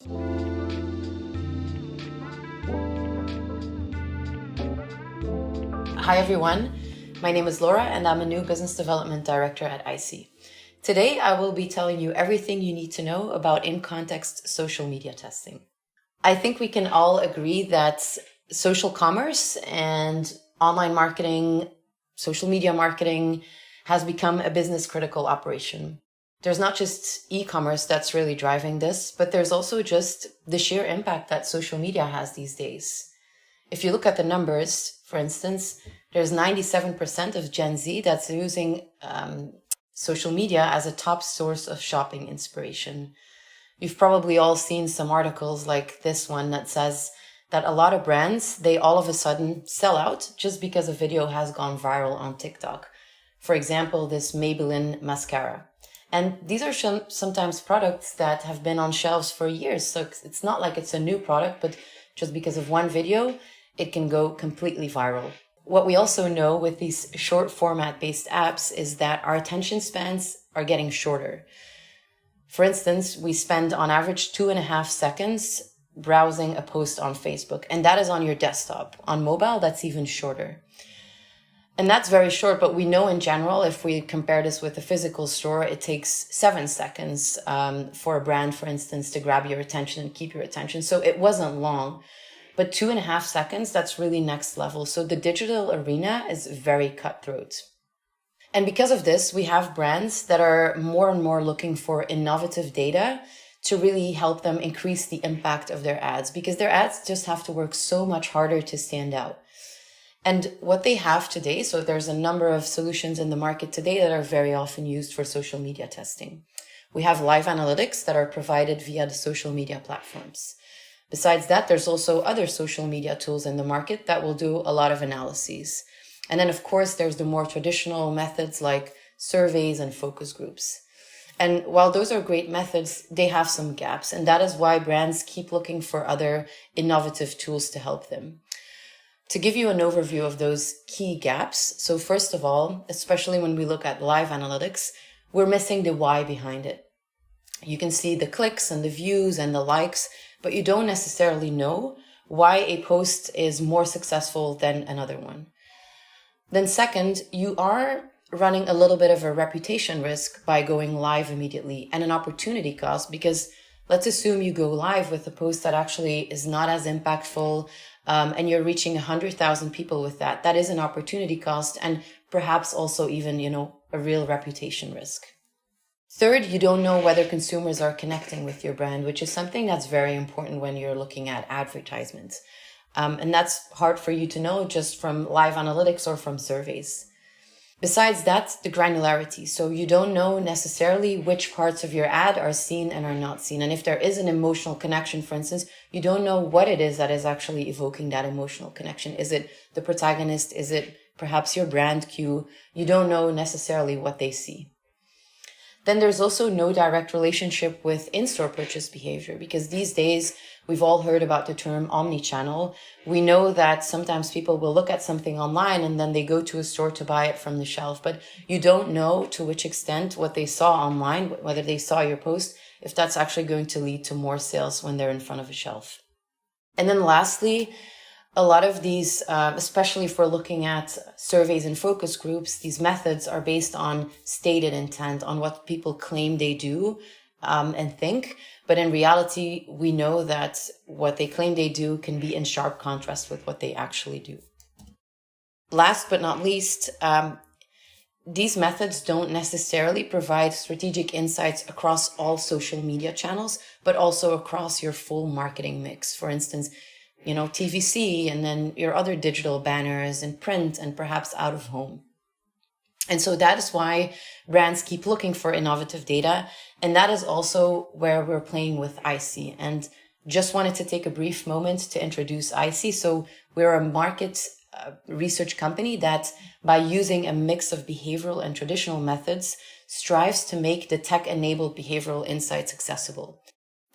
Hi everyone, my name is Laura and I'm a new business development director at IC. Today I will be telling you everything you need to know about in-context social media testing. I think we can all agree that social commerce and online marketing, social media marketing has become a business critical operation. There's not just e-commerce that's really driving this, but there's also just the sheer impact that social media has these days. If you look at the numbers, for instance, there's 97% of Gen Z that's using social media as a top source of shopping inspiration. You've probably all seen some articles like this one that says that a lot of brands, they all of a sudden sell out just because a video has gone viral on TikTok. For example, this Maybelline mascara. And these are sometimes products that have been on shelves for years. So it's not like it's a new product, but just because of one video, it can go completely viral. What we also know with these short format based apps is that our attention spans are getting shorter. For instance, we spend on average 2.5 seconds browsing a post on Facebook, and that is on your desktop. On mobile, that's even shorter. And that's very short, but we know in general, if we compare this with a physical store, it takes 7 seconds for a brand, for instance, to grab your attention and keep your attention. So it wasn't long. But 2.5 seconds, that's really next level. So the digital arena is very cutthroat. And because of this, we have brands that are more and more looking for innovative data to really help them increase the impact of their ads, because their ads just have to work so much harder to stand out. And what they have today, so there's a number of solutions in the market today that are very often used for social media testing. We have live analytics that are provided via the social media platforms. Besides that, there's also other social media tools in the market that will do a lot of analyses. And then, of course, there's the more traditional methods like surveys and focus groups. And while those are great methods, they have some gaps. And that is why brands keep looking for other innovative tools to help them. To give you an overview of those key gaps, so first of all, especially when we look at live analytics, we're missing the why behind it. You can see the clicks and the views and the likes, but you don't necessarily know why a post is more successful than another one. Then second, you are running a little bit of a reputation risk by going live immediately, and an opportunity cost, because let's assume you go live with a post that actually is not as impactful, and you're reaching 100,000 people with that. That is an opportunity cost, and perhaps also even, a real reputation risk. Third, you don't know whether consumers are connecting with your brand, which is something that's very important when you're looking at advertisements. And that's hard for you to know just from live analytics or from surveys. Besides that, the granularity. So you don't know necessarily which parts of your ad are seen and are not seen. And if there is an emotional connection, for instance, you don't know what it is that is actually evoking that emotional connection. Is it the protagonist? Is it perhaps your brand cue? You don't know necessarily what they see. Then there's also no direct relationship with in-store purchase behavior, because these days we've all heard about the term omnichannel. We know that sometimes people will look at something online and then they go to a store to buy it from the shelf, but you don't know to which extent what they saw online, whether they saw your post, if that's actually going to lead to more sales when they're in front of a shelf. And then lastly, a lot of these, especially if we're looking at surveys and focus groups, these methods are based on stated intent, on what people claim they do and think. But in reality, we know that what they claim they do can be in sharp contrast with what they actually do. Last but not least, these methods don't necessarily provide strategic insights across all social media channels, but also across your full marketing mix. For instance, TVC, and then your other digital banners and print and perhaps out of home. And so that is why brands keep looking for innovative data. And that is also where we're playing with IC. And just wanted to take a brief moment to introduce IC. So we're a market research company that, by using a mix of behavioral and traditional methods, strives to make the tech-enabled behavioral insights accessible.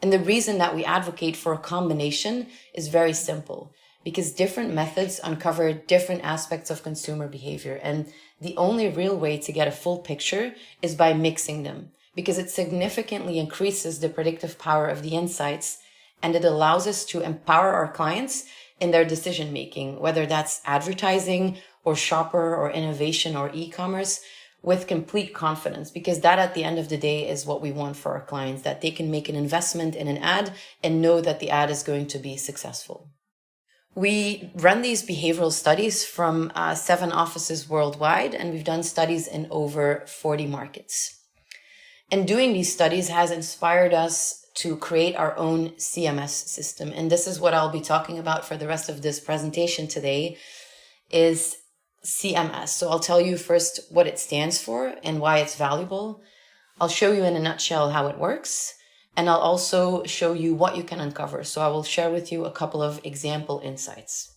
And the reason that we advocate for a combination is very simple, because different methods uncover different aspects of consumer behavior. And the only real way to get a full picture is by mixing them, because it significantly increases the predictive power of the insights. and it allows us to empower our clients in their decision making, whether that's advertising or shopper or innovation or e-commerce, with complete confidence, because that at the end of the day is what we want for our clients, that they can make an investment in an ad and know that the ad is going to be successful. We run these behavioral studies from 7 offices worldwide, and we've done studies in over 40 markets. And doing these studies has inspired us to create our own CMS system. And this is what I'll be talking about for the rest of this presentation today, is CMS. So I'll tell you first what it stands for and why it's valuable. I'll show you in a nutshell how it works, and I'll also show you what you can uncover. So I will share with you a couple of example insights.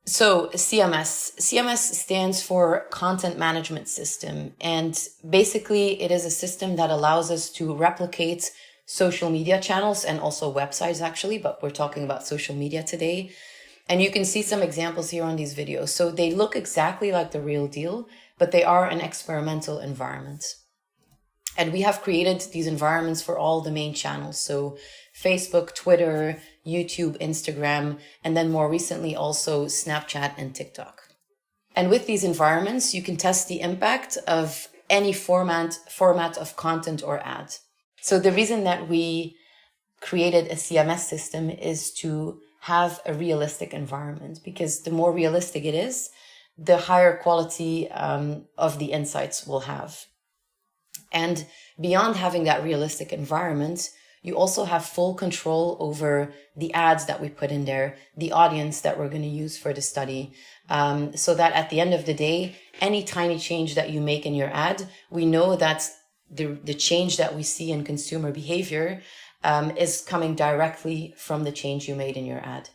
So CMS stands for Content Management System. And basically it is a system that allows us to replicate social media channels and also websites actually, but we're talking about social media today. And you can see some examples here on these videos. So they look exactly like the real deal, but they are an experimental environment. And we have created these environments for all the main channels. So Facebook, Twitter, YouTube, Instagram, and then more recently also Snapchat and TikTok. And with these environments, you can test the impact of any format of content or ad. So the reason that we created a CMS system is to have a realistic environment, because the more realistic it is, the higher quality of the insights we'll have. And beyond having that realistic environment, you also have full control over the ads that we put in there, the audience that we're going to use for the study, so that at the end of the day, any tiny change that you make in your ad, we know that the change that we see in consumer behavior is coming directly from the change you made in your ad.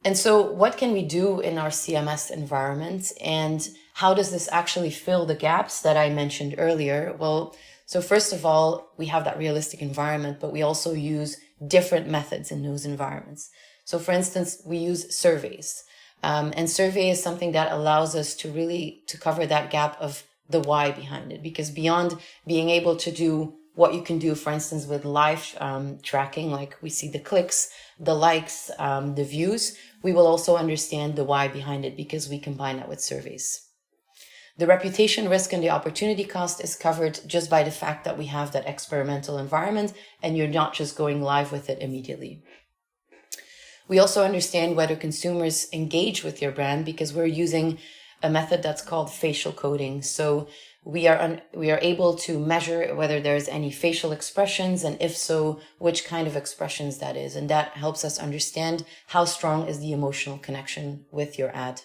And so what can we do in our CMS environment, and how does this actually fill the gaps that I mentioned earlier? Well, so first of all, we have that realistic environment, but we also use different methods in those environments. So for instance, we use surveys. And survey is something that allows us to cover that gap of the why behind it, because beyond being able to do what you can do, for instance, with live tracking, like we see the clicks, the likes, the views, we will also understand the why behind it because we combine that with surveys. The reputation risk and the opportunity cost is covered just by the fact that we have that experimental environment and you're not just going live with it immediately. We also understand whether consumers engage with your brand because we're using a method that's called facial coding. So we are able to measure whether there's any facial expressions, and if so, which kind of expressions that is. And that helps us understand how strong is the emotional connection with your ad.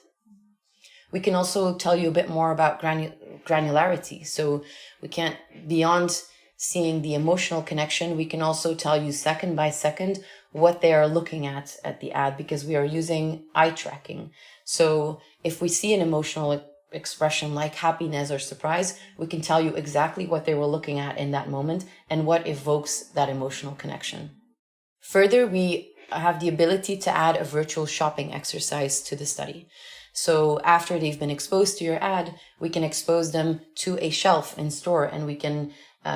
We can also tell you a bit more about granularity. So we can't, beyond seeing the emotional connection, we can also tell you second by second what they are looking at the ad, because we are using eye tracking. So if we see an emotional expression like happiness or surprise, we can tell you exactly what they were looking at in that moment and what evokes that emotional connection. Further, we have the ability to add a virtual shopping exercise to the study. So after they've been exposed to your ad, we can expose them to a shelf in store, and we can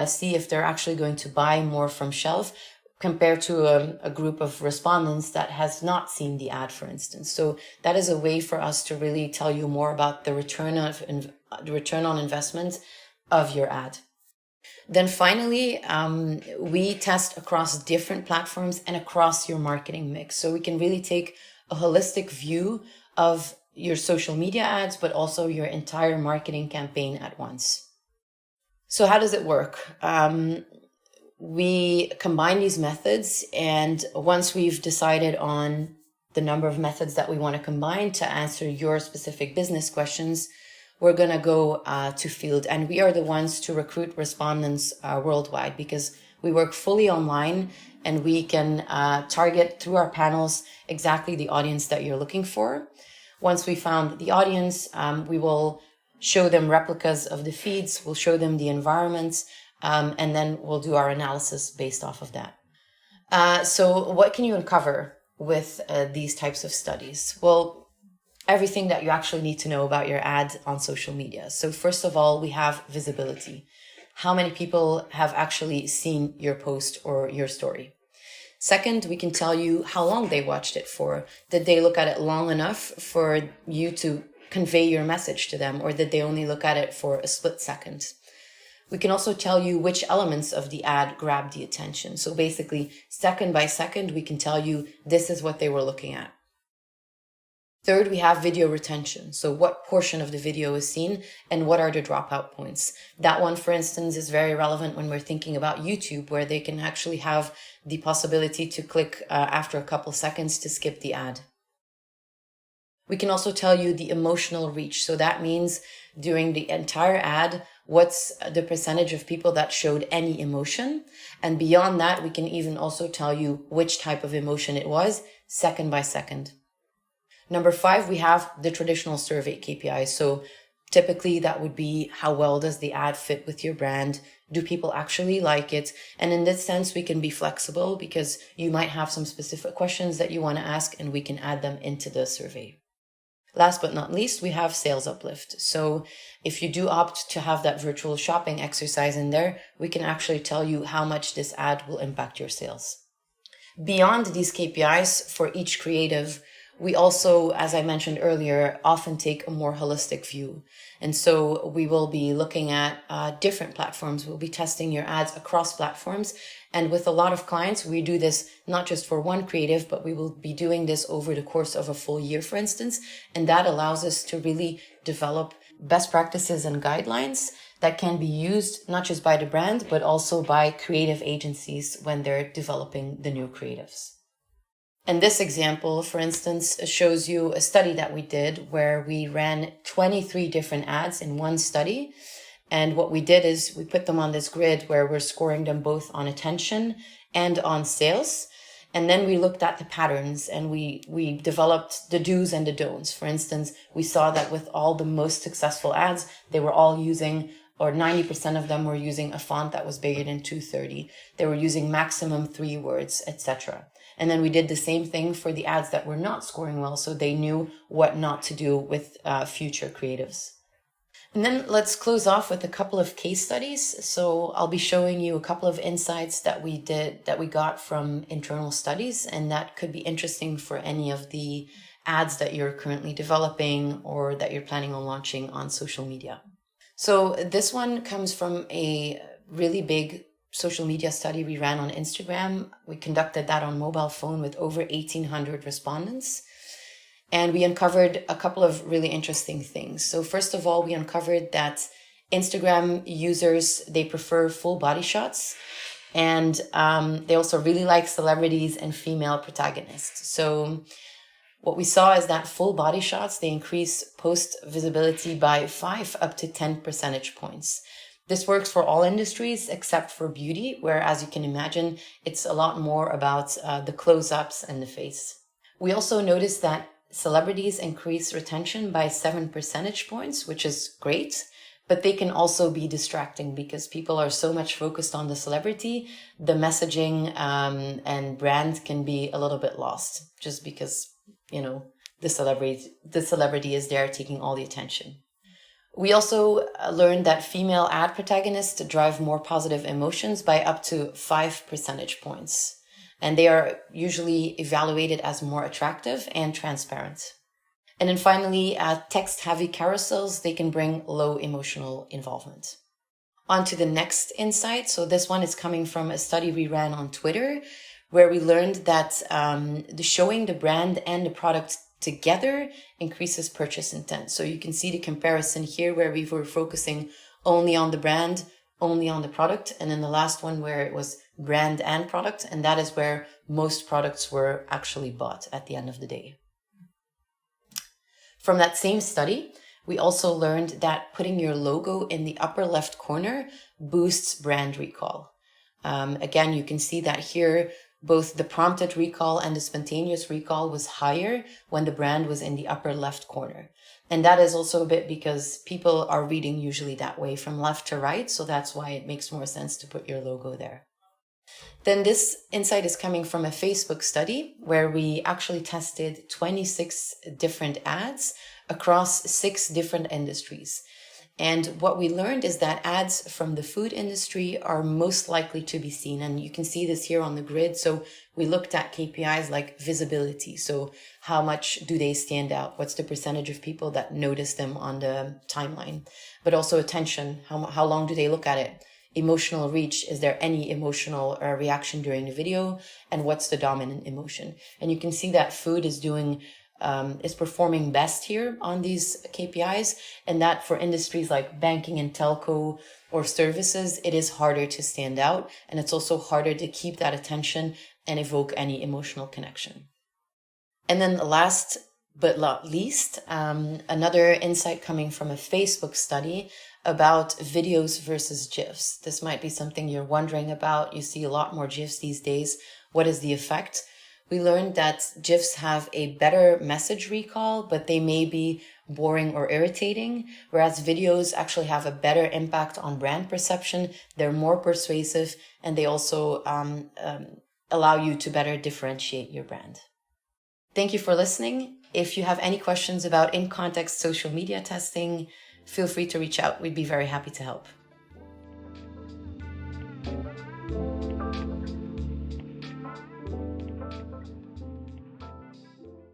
see if they're actually going to buy more from shelf compared to a group of respondents that has not seen the ad, for instance. So that is a way for us to really tell you more about the return on investment of your ad. Then finally, we test across different platforms and across your marketing mix. So we can really take a holistic view of your social media ads, but also your entire marketing campaign at once. So how does it work? We combine these methods, and once we've decided on the number of methods that we want to combine to answer your specific business questions, we're going to go to field, and we are the ones to recruit respondents worldwide, because we work fully online and we can target through our panels exactly the audience that you're looking for. Once we found the audience, we will show them replicas of the feeds, we'll show them the environments, and then we'll do our analysis based off of that. So what can you uncover with these types of studies? Well, everything that you actually need to know about your ad on social media. So first of all, we have visibility. How many people have actually seen your post or your story? Second, we can tell you how long they watched it for. Did they look at it long enough for you to convey your message to them, or did they only look at it for a split second? We can also tell you which elements of the ad grabbed the attention. So basically, second by second, we can tell you this is what they were looking at. Third, we have video retention. So what portion of the video is seen and what are the dropout points? That one, for instance, is very relevant when we're thinking about YouTube, where they can actually have the possibility to click after a couple seconds to skip the ad. We can also tell you the emotional reach. So that means during the entire ad, what's the percentage of people that showed any emotion? And beyond that, we can even also tell you which type of emotion it was, second by second. Number 5, we have the traditional survey KPIs. So typically that would be how well does the ad fit with your brand? Do people actually like it? And in this sense, we can be flexible because you might have some specific questions that you want to ask and we can add them into the survey. Last but not least, we have sales uplift. So if you do opt to have that virtual shopping exercise in there, we can actually tell you how much this ad will impact your sales. Beyond these KPIs for each creative, we also, as I mentioned earlier, often take a more holistic view. And so we will be looking at different platforms. We'll be testing your ads across platforms. And with a lot of clients, we do this not just for one creative, but we will be doing this over the course of a full year, for instance. And that allows us to really develop best practices and guidelines that can be used not just by the brand, but also by creative agencies when they're developing the new creatives. And this example, for instance, shows you a study that we did where we ran 23 different ads in one study. And what we did is we put them on this grid where we're scoring them both on attention and on sales. And then we looked at the patterns and we developed the do's and the don'ts. For instance, we saw that with all the most successful ads, they were all using, or 90% of them were using a font that was bigger than 230. They were using maximum 3 words, etc. And then we did the same thing for the ads that were not scoring well, so they knew what not to do with future creatives. And then let's close off with a couple of case studies. So I'll be showing you a couple of insights that we got from internal studies, and that could be interesting for any of the ads that you're currently developing or that you're planning on launching on social media. So this one comes from a really big social media study we ran on Instagram. We conducted that on mobile phone with over 1,800 respondents. And we uncovered a couple of really interesting things. So first of all, we uncovered that Instagram users, they prefer full body shots. And they also really like celebrities and female protagonists. So what we saw is that full body shots, they increase post visibility by 5 up to 10 percentage points. This works for all industries except for beauty, where, as you can imagine, it's a lot more about the close-ups and the face. We also noticed that celebrities increase retention by 7 percentage points, which is great, but they can also be distracting because people are so much focused on the celebrity, the messaging and brand can be a little bit lost just because, the celebrity is there taking all the attention. We also learned that female ad protagonists drive more positive emotions by up to 5 percentage points. And they are usually evaluated as more attractive and transparent. And then finally, text-heavy carousels, they can bring low emotional involvement. On to the next insight. So this one is coming from a study we ran on Twitter, where we learned that showing the brand and the product together increases purchase intent. So you can see the comparison here where we were focusing only on the brand, only on the product, and then the last one where it was brand and product, and that is where most products were actually bought at the end of the day. From that same study, we also learned that putting your logo in the upper left corner boosts brand recall. Again, you can see that here, both the prompted recall and the spontaneous recall was higher when the brand was in the upper left corner. And that is also a bit because people are reading usually that way from left to right. So that's why it makes more sense to put your logo there. Then this insight is coming from a Facebook study where we actually tested 26 different ads across 6 different industries. And what we learned is that ads from the food industry are most likely to be seen. And you can see this here on the grid. So we looked at KPIs like visibility. So how much do they stand out? What's the percentage of people that notice them on the timeline? But also attention. How long do they look at it? Emotional reach. Is there any emotional reaction during the video? And what's the dominant emotion? And you can see that food is performing best here on these KPIs, and that for industries like banking and telco or services, it is harder to stand out, and it's also harder to keep that attention and evoke any emotional connection. And then last but not least, another insight coming from a Facebook study about videos versus GIFs. This might be something you're wondering about. You see a lot more GIFs these days. What is the effect? We learned that GIFs have a better message recall, but they may be boring or irritating, whereas videos actually have a better impact on brand perception. They're more persuasive, and they also allow you to better differentiate your brand. Thank you for listening. If you have any questions about in-context social media testing, feel free to reach out. We'd be very happy to help.